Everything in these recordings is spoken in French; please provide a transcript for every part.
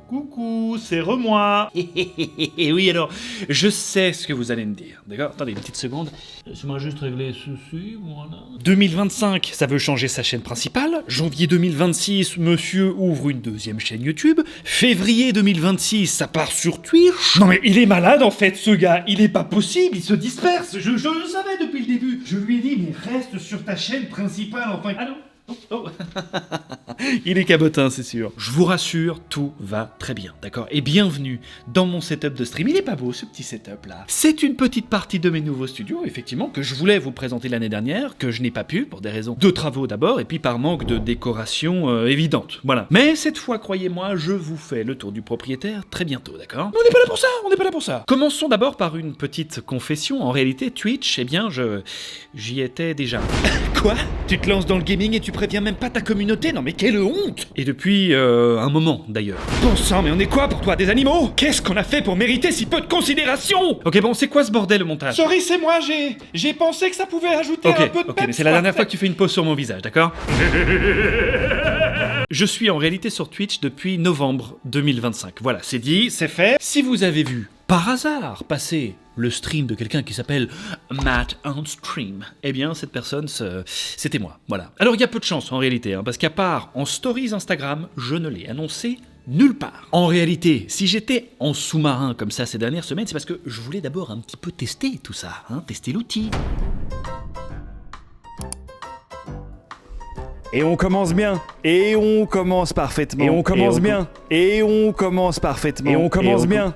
Coucou, c'est moi. Oui, alors, je sais ce que vous allez me dire, d'accord? Attendez une petite seconde. Laissez-moi juste régler ceci, voilà. 2025, ça veut changer sa chaîne principale. Janvier 2026, monsieur ouvre une deuxième chaîne YouTube. Février 2026, ça part sur Twitch. Non mais il est malade en fait, ce gars. Il est pas possible, il se disperse. Je le savais depuis le début. Je lui ai dit, mais reste sur ta chaîne principale, enfin. Allô? Oh. Il est cabotin, c'est sûr. Je vous rassure, tout va très bien, d'accord? Et bienvenue dans mon setup de stream. Il est pas beau, ce petit setup là. C'est une petite partie de mes nouveaux studios, effectivement, que je voulais vous présenter l'année dernière, que je n'ai pas pu, pour des raisons de travaux d'abord, et puis par manque de décoration évidente. Voilà. Mais cette fois, croyez-moi, je vous fais le tour du propriétaire très bientôt, d'accord? On n'est pas là pour ça. Commençons d'abord par une petite confession. En réalité, Twitch, eh bien, j'y étais déjà. Quoi? Tu te lances dans le gaming et tu préviens même pas ta communauté? Non mais quelle honte! Et depuis un moment d'ailleurs. Bon sang, mais on est quoi pour toi, des animaux? Qu'est-ce qu'on a fait pour mériter si peu de considération? Ok, bon, c'est quoi ce bordel, le montage? Sorry, c'est moi, j'ai pensé que ça pouvait ajouter un peu de Ok, peps, mais c'est la quoi. dernière fois que tu fais une pause sur mon visage, d'accord? Je suis en réalité sur Twitch depuis novembre 2025. Voilà, c'est dit, c'est fait. Si vous avez vu, par hasard, passer le stream de quelqu'un qui s'appelle Matt on Stream, eh bien, cette personne, c'était moi, voilà. Alors, il y a peu de chance, en réalité, hein, parce qu'à part en stories Instagram, je ne l'ai annoncé nulle part. En réalité, si j'étais en sous-marin comme ça ces dernières semaines, c'est parce que je voulais d'abord un petit peu tester tout ça, hein, tester l'outil. Et on commence bien. Et on commence parfaitement. Et on commence bien. Et on commence parfaitement. Et on commence bien.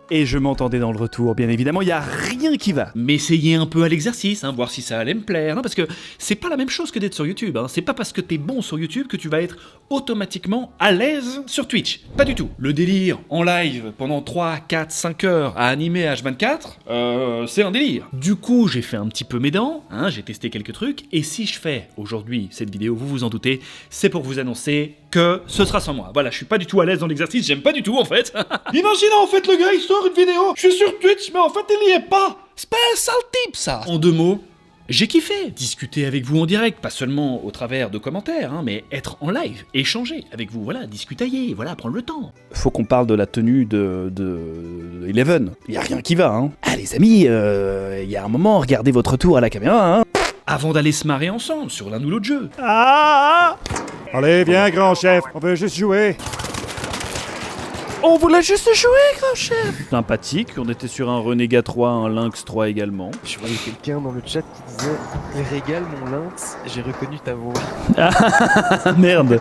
Et je m'entendais dans le retour, bien évidemment, il n'y a rien qui va. Mais essayez un peu à l'exercice, hein, voir si ça allait me plaire. Non, parce que c'est pas la même chose que d'être sur YouTube. Hein. C'est pas parce que t'es bon sur YouTube que tu vas être automatiquement à l'aise sur Twitch. Pas du tout. Le délire en live pendant 3, 4, 5 heures à animer H24, c'est un délire. Du coup, j'ai fait un petit peu mes dents, hein, j'ai testé quelques trucs. Et si je fais aujourd'hui cette vidéo, vous vous en doutez, c'est pour vous annoncer que ce sera sans moi. Voilà, je suis pas du tout à l'aise dans l'exercice, j'aime pas du tout en fait. Imagine en fait le gars il sort une vidéo, je suis sur Twitch mais en fait il y est pas. C'est pas un sale type ça. En 2 mots, j'ai kiffé discuter avec vous en direct, pas seulement au travers de commentaires, hein, mais être en live, échanger avec vous, voilà, discutailler, voilà, prendre le temps. Faut qu'on parle de la tenue de Eleven. Il y a rien qui va, hein. Ah les amis, il y a un moment, regardez votre tour à la caméra, hein. Avant d'aller se marrer ensemble sur l'un ou l'autre jeu. Allez viens grand chef, on veut juste jouer. On voulait juste jouer, grand chef. Sympathique, on était sur un Renega 3, un Lynx 3 également. Je voyais quelqu'un dans le chat qui disait « Régale mon lynx, j'ai reconnu ta voix. » Ah merde.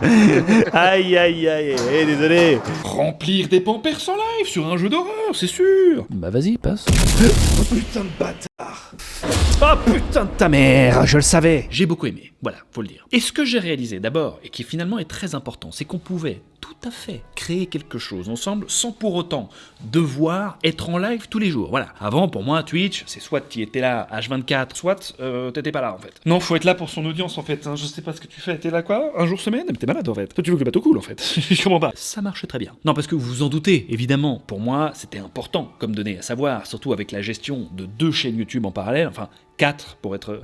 Aïe aïe aïe, désolé. Remplir des pampers en live sur un jeu d'horreur, c'est sûr. Bah vas-y, passe. Oh putain de bâtard. Oh putain de ta mère, je le savais. J'ai beaucoup aimé, voilà, faut le dire. Et ce que j'ai réalisé d'abord, et qui finalement est très important, c'est qu'on pouvait tout à fait créer quelque chose ensemble sans pour autant devoir être en live tous les jours. Voilà. Avant, pour moi, Twitch, c'est soit tu étais là H24, soit t'étais pas là en fait. Non, faut être là pour son audience en fait. Hein. Je sais pas ce que tu fais. T'es là quoi? Un jour semaine? Mais t'es malade en fait. Toi, tu veux que le bateau coule en fait. Je comprends pas. Ça marche très bien. Non, parce que vous vous en doutez, évidemment. Pour moi, c'était important comme donnée à savoir, surtout avec la gestion de 2 chaînes YouTube en parallèle. Enfin, 4 pour être...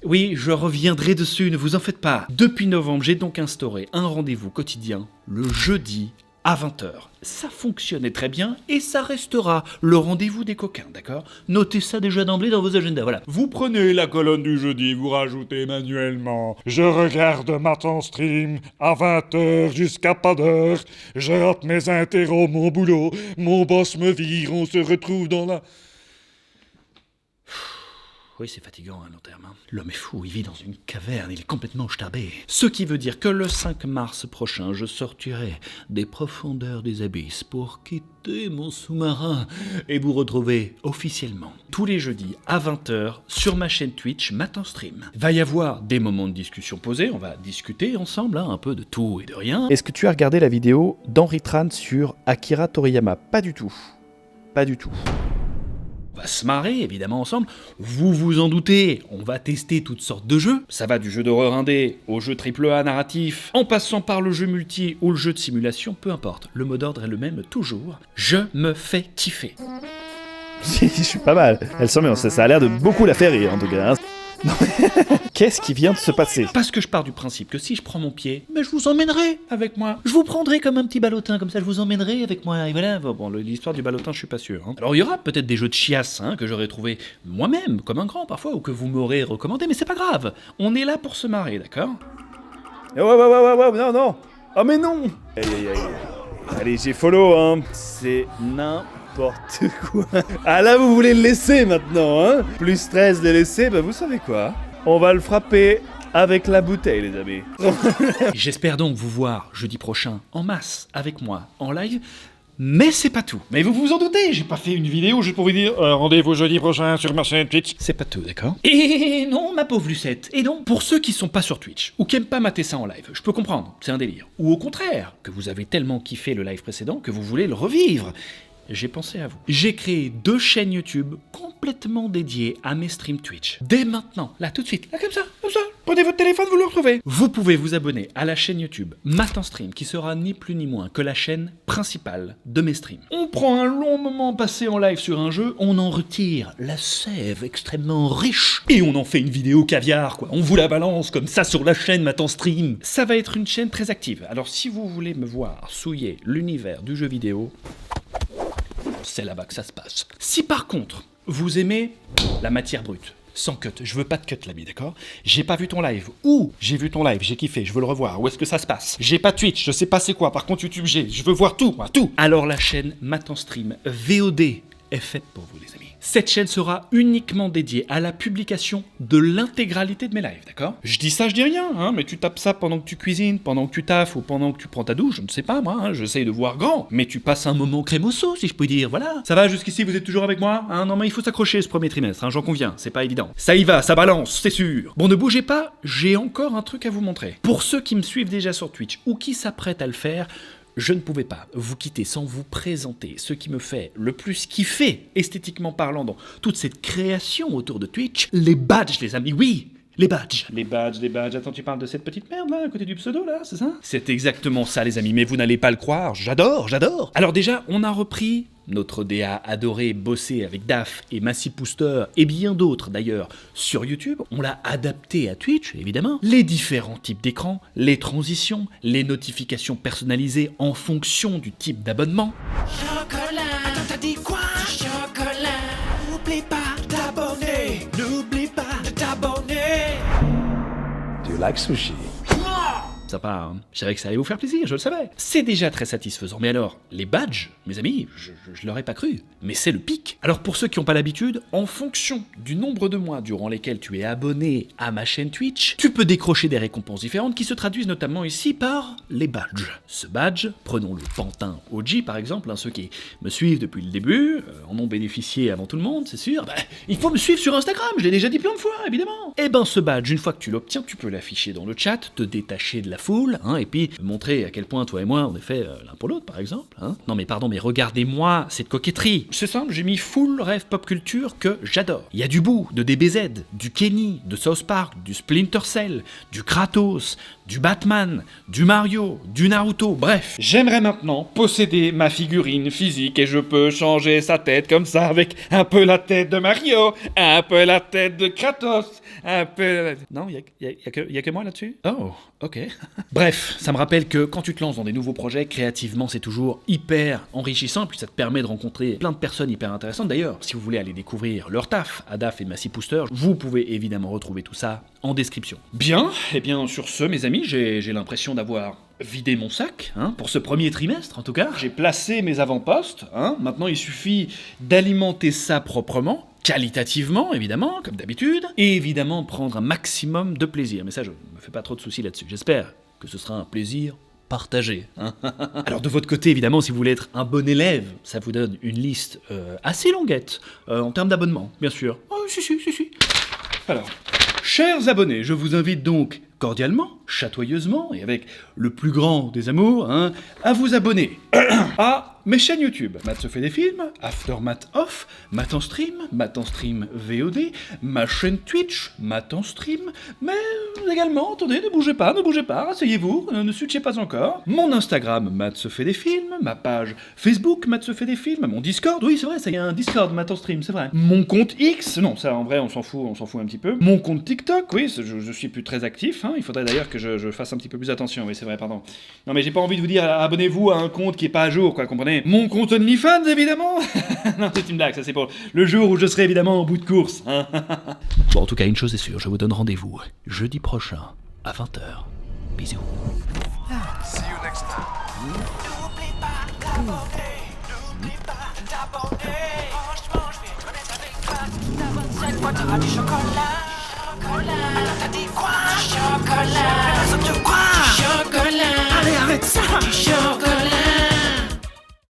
Oui, je reviendrai dessus, ne vous en faites pas. Depuis novembre, j'ai donc instauré un rendez-vous quotidien, le jeudi à 20h. Ça fonctionnait très bien et ça restera le rendez-vous des coquins, d'accord? Notez ça déjà d'emblée dans vos agendas, voilà. Vous prenez la colonne du jeudi, vous rajoutez manuellement. Je regarde Matt en stream à 20h jusqu'à pas d'heure. Je rate mes interros, mon boulot. Mon boss me vire, on se retrouve dans la... Oui, c'est fatigant à long terme. Hein. L'homme est fou, il vit dans une caverne, il est complètement starbé. Ce qui veut dire que le 5 mars prochain, je sortirai des profondeurs des abysses pour quitter mon sous-marin et vous retrouver officiellement tous les jeudis à 20h sur ma chaîne Twitch Matt en Stream. Va y avoir des moments de discussion posés, on va discuter ensemble, hein, un peu de tout et de rien. Est-ce que tu as regardé la vidéo d'Henri Tran sur Akira Toriyama? Pas du tout. Pas du tout. On va se marrer, évidemment, ensemble. Vous vous en doutez, on va tester toutes sortes de jeux. Ça va du jeu d'horreur indé au jeu AAA narratif, en passant par le jeu multi ou le jeu de simulation, peu importe. Le mot d'ordre est le même toujours. Je me fais kiffer. Je suis pas mal. Elle sent bien, ça a l'air de beaucoup la faire rire, en tout cas. Hein. Qu'est-ce qui vient de se passer? Parce que je pars du principe que si je prends mon pied, je vous emmènerai avec moi. Je vous prendrai comme un petit ballotin, comme ça je vous emmènerai avec moi. Et voilà, bon, l'histoire du ballotin, je suis pas sûr. Hein. Alors il y aura peut-être des jeux de chiasse que j'aurais trouvé moi-même, comme un grand parfois, ou que vous m'aurez recommandé, mais c'est pas grave. On est là pour se marrer, d'accord? Ouais, non. Oh mais non. Aïe. Allez, j'ai follow, hein. C'est n'importe quoi. Ah là, vous voulez le laisser maintenant, hein? Plus 13 de laisser, vous savez quoi? On va le frapper avec la bouteille, les amis. J'espère donc vous voir jeudi prochain en masse avec moi en live. Mais c'est pas tout. Mais vous vous en doutez, j'ai pas fait une vidéo juste pour vous dire rendez-vous jeudi prochain sur ma chaîne Twitch. C'est pas tout, d'accord? Et non, ma pauvre Lucette. Et non, pour ceux qui sont pas sur Twitch ou qui aiment pas mater ça en live, je peux comprendre, c'est un délire. Ou au contraire, que vous avez tellement kiffé le live précédent que vous voulez le revivre. J'ai pensé à vous. J'ai créé 2 chaînes YouTube complètement dédiées à mes streams Twitch. Dès maintenant, là tout de suite, là comme ça. Prenez votre téléphone, vous le retrouvez. Vous pouvez vous abonner à la chaîne YouTube Matin Stream, qui sera ni plus ni moins que la chaîne principale de mes streams. On prend un long moment passé en live sur un jeu, on en retire la sève extrêmement riche, et on en fait une vidéo caviar, quoi. On vous la balance comme ça sur la chaîne Matin Stream. Ça va être une chaîne très active. Alors si vous voulez me voir souiller l'univers du jeu vidéo, c'est là-bas que ça se passe. Si par contre, vous aimez la matière brute, sans cut, je veux pas de cut l'ami, d'accord? J'ai pas vu ton live, ou j'ai vu ton live, j'ai kiffé, je veux le revoir, où est-ce que ça se passe? J'ai pas Twitch, je sais pas c'est quoi, par contre YouTube je veux voir tout, moi, tout. Alors la chaîne Matin Stream VOD est faite pour vous les amis. Cette chaîne sera uniquement dédiée à la publication de l'intégralité de mes lives, d'accord? Je dis ça, je dis rien, mais tu tapes ça pendant que tu cuisines, pendant que tu taffes ou pendant que tu prends ta douche, je ne sais pas moi, j'essaye de voir grand, mais tu passes un moment crémoso si je peux dire, voilà. Ça va jusqu'ici, vous êtes toujours avec moi? Non mais il faut s'accrocher ce premier trimestre, j'en conviens, c'est pas évident. Ça y va, ça balance, c'est sûr. Bon, ne bougez pas, j'ai encore un truc à vous montrer. Pour ceux qui me suivent déjà sur Twitch ou qui s'apprêtent à le faire, je ne pouvais pas vous quitter sans vous présenter ce qui me fait le plus kiffer, esthétiquement parlant, dans toute cette création autour de Twitch, les badges, les amis, oui, les badges. Les badges, attends, tu parles de cette petite merde là, à côté du pseudo là, c'est ça? C'est exactement ça les amis, mais vous n'allez pas le croire, j'adore. Alors déjà, on a repris notre DA adoré, bossé avec Daf et Massy Pouster et bien d'autres d'ailleurs sur YouTube. On l'a adapté à Twitch, évidemment. Les différents types d'écran, les transitions, les notifications personnalisées en fonction du type d'abonnement. Chocolat, attends, t'as dit quoi? Chocolat, n'oublie pas de t'abonner, n'oublie pas de t'abonner. Do you like sushi? Ça part, hein. Je savais que ça allait vous faire plaisir, je le savais. C'est déjà très satisfaisant. Mais alors, les badges, mes amis, je l'aurais pas cru. Mais c'est le pic. Alors pour ceux qui n'ont pas l'habitude, en fonction du nombre de mois durant lesquels tu es abonné à ma chaîne Twitch, tu peux décrocher des récompenses différentes qui se traduisent notamment ici par les badges. Ce badge, prenons le Pantin OG par exemple, ceux qui me suivent depuis le début, en ont bénéficié avant tout le monde, c'est sûr. Il faut me suivre sur Instagram, je l'ai déjà dit plein de fois, évidemment. Et ce badge, une fois que tu l'obtiens, tu peux l'afficher dans le chat, te détacher de la foule, et puis montrer à quel point toi et moi on est fait l'un pour l'autre par exemple. Non mais pardon, mais regardez-moi cette coquetterie. C'est simple, j'ai mis full rêve pop culture que j'adore. Il y a du Boo, de DBZ, du Kenny, de South Park, du Splinter Cell, du Kratos, du Batman, du Mario, du Naruto, bref. J'aimerais maintenant posséder ma figurine physique et je peux changer sa tête comme ça avec un peu la tête de Mario, un peu la tête de Kratos, un peu... Non, il y a que moi là-dessus? Oh, ok. Bref, ça me rappelle que quand tu te lances dans des nouveaux projets, créativement c'est toujours hyper enrichissant, puis ça te permet de rencontrer plein de personnes hyper intéressantes. D'ailleurs, si vous voulez aller découvrir leur taf, Adaf et Massy Pouster, vous pouvez évidemment retrouver tout ça en description. Bien, et bien sur ce mes amis, j'ai l'impression d'avoir vidé mon sac, pour ce premier trimestre en tout cas. J'ai placé mes avant-postes, maintenant il suffit d'alimenter ça proprement, qualitativement évidemment, comme d'habitude, et évidemment prendre un maximum de plaisir. Mais ça, je me fais pas trop de soucis là-dessus. J'espère que ce sera un plaisir partagé. Alors de votre côté, évidemment, si vous voulez être un bon élève, ça vous donne une liste assez longuette, en termes d'abonnement, bien sûr. Oh, si. Alors, chers abonnés, je vous invite donc cordialement, chatoyeusement et avec le plus grand des amours, à vous abonner à mes chaînes YouTube. Matt se fait des films, After Matt Off, Matt en stream VOD, ma chaîne Twitch, Matt en stream, mais également, attendez, ne bougez pas, asseyez-vous, ne switchez pas encore. Mon Instagram, Matt se fait des films, ma page Facebook, Matt se fait des films, mon Discord, oui c'est vrai, ça y a un Discord, Matt en stream, c'est vrai. Mon compte X, non, ça en vrai on s'en fout un petit peu. Mon compte TikTok, oui, je suis plus très actif, hein. Il faudrait d'ailleurs que je fasse un petit peu plus attention, oui c'est vrai, pardon. Non mais j'ai pas envie de vous dire abonnez-vous à un compte qui est pas à jour, quoi, comprenez. Mon compte OnlyFans, évidemment. Non, c'est une blague, ça c'est pour le jour où je serai évidemment en bout de course. Hein. Bon, en tout cas, une chose est sûre, je vous donne rendez-vous jeudi prochain à 20h. Bisous. See you next time. N'oublie pas de t'abonner. N'oublie pas de t'abonner. Franchement, je vais être honnête avec toi. T'abonnes cette fois, t'auras du chocolat.